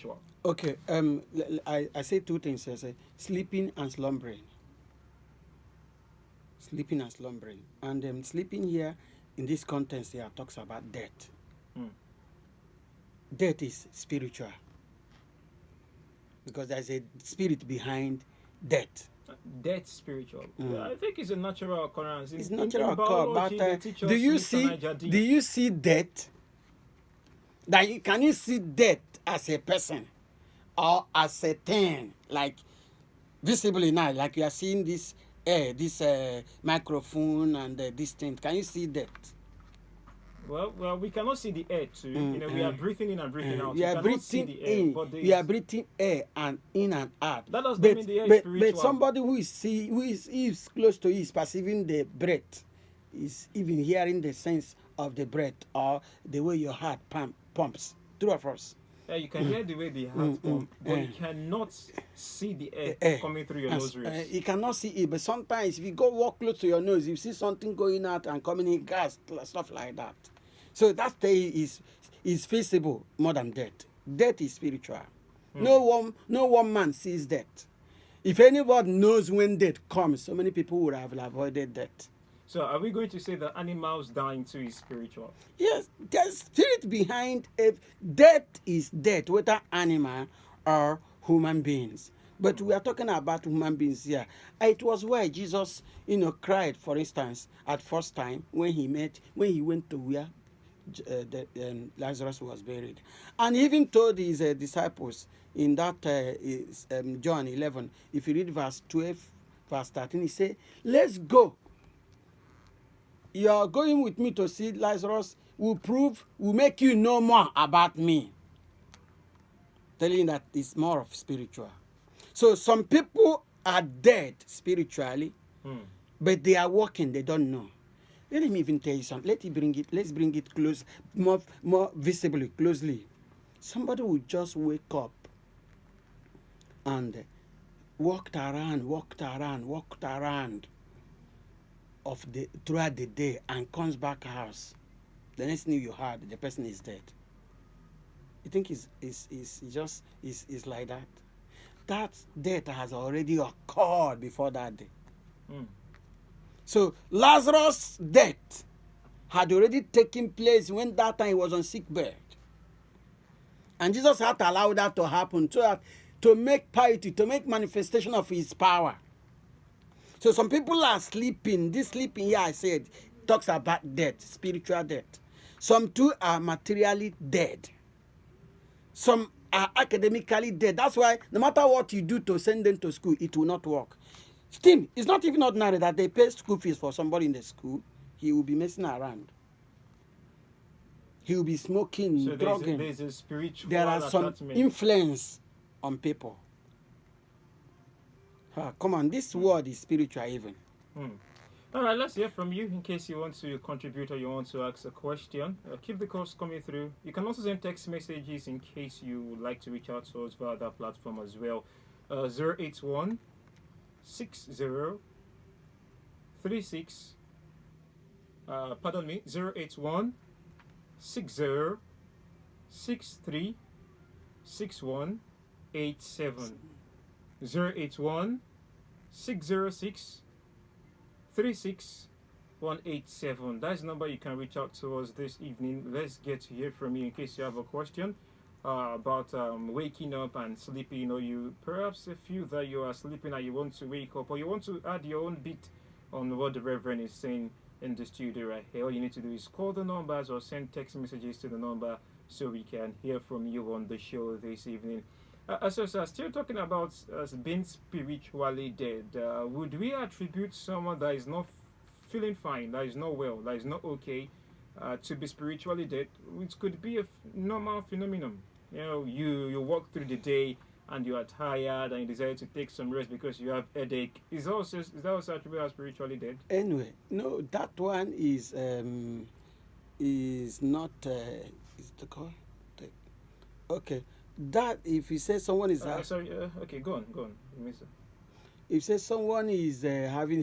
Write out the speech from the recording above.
Sure. Okay. I say two things. I say sleeping and slumbering. Sleeping and slumbering. And sleeping here, in this context here, talks about death. Mm. Death is spiritual because there's a spirit behind death. Death spiritual. Well, Mm. I think it's a natural occurrence. It's In natural occur, biology, but they teach do us you Mr. see? Niger Do D. you see death? Can you see death as a person or as a thing, like visibly now, like you are seeing this air, this microphone and this thing? Can you see that? Well, we cannot see the air too. Mm, We are breathing in and breathing out. you You are cannot see breathing the air, in, but there you are is. breathing air and in and out. That does not mean the air is But spiritual. somebody who is close to you is perceiving the breath, is even hearing the sense of the breath or the way your heart pumps. True or false? You can hear the way the heart pump, but you Eh. cannot see the air Eh, coming through your nostrils. you cannot see it, but sometimes if you go walk close to your nose, you see something going out and coming in, gas, stuff like that. So that thing is feasible more than death. Death is spiritual. No one man sees death. If anybody knows when death comes, so many people would have avoided death. So, are we going to say that animals dying too is spiritual? Yes, there's spirit behind it. Death is death, whether animal or human beings. But we are talking about human beings here. It was why Jesus, cried, for instance, at first time when he went to where Lazarus was buried, and he even told his disciples in that John 11. If you read verse 12, verse 13, he said, "Let's go. You are going with me to see Lazarus will make you know more about me." Telling that it's more of spiritual. So some people are dead spiritually, Hmm. but they are walking, they don't know. Let me even tell you something. Let's bring it close, more visibly, closely. Somebody will just wake up and walked around of the throughout the day and comes back house. The next thing you heard, the person is dead. You think it's like that? That death has already occurred before that day. Hmm. So Lazarus' death had already taken place when that time he was on sick bed. And Jesus had to allow that to happen so that to make piety, to make manifestation of his power. So some people are sleeping. This sleeping here, I said, talks about death, spiritual death. Some too are materially dead. Some are academically dead. That's why no matter what you do to send them to school, it will not work. Still, it's not even ordinary that they pay school fees for somebody in the school. He will be messing around. He will be smoking, So drugging. there's a spiritual There are some attachment. influence on people. Come on, this word is spiritual even. Hmm. All right, let's hear from you in case you want to contribute or you want to ask a question. Keep the calls coming through. You can also send text messages in case you would like to reach out to us via that platform as well. 081 pardon me, 081 60 6187. 081 606 36187. That's the number you can reach out to us this evening. Let's get to hear from you in case you have a question about waking up and sleeping. You perhaps feel that you are sleeping and you want to wake up, or you want to add your own bit on what the Reverend is saying in the studio right here. All you need to do is call the numbers or send text messages to the number so we can hear from you on the show this evening. Still talking about being spiritually dead, would we attribute someone that is not feeling fine, that is not well, that is not okay, to be spiritually dead, which could be a normal phenomenon? You walk through the day and you are tired and you decide to take some rest because you have headache. Is that also attributed as spiritually dead? Anyway, no, that one is not is the call. Okay, that if you say someone is Sorry. Okay, go on. You miss it. if you say someone is having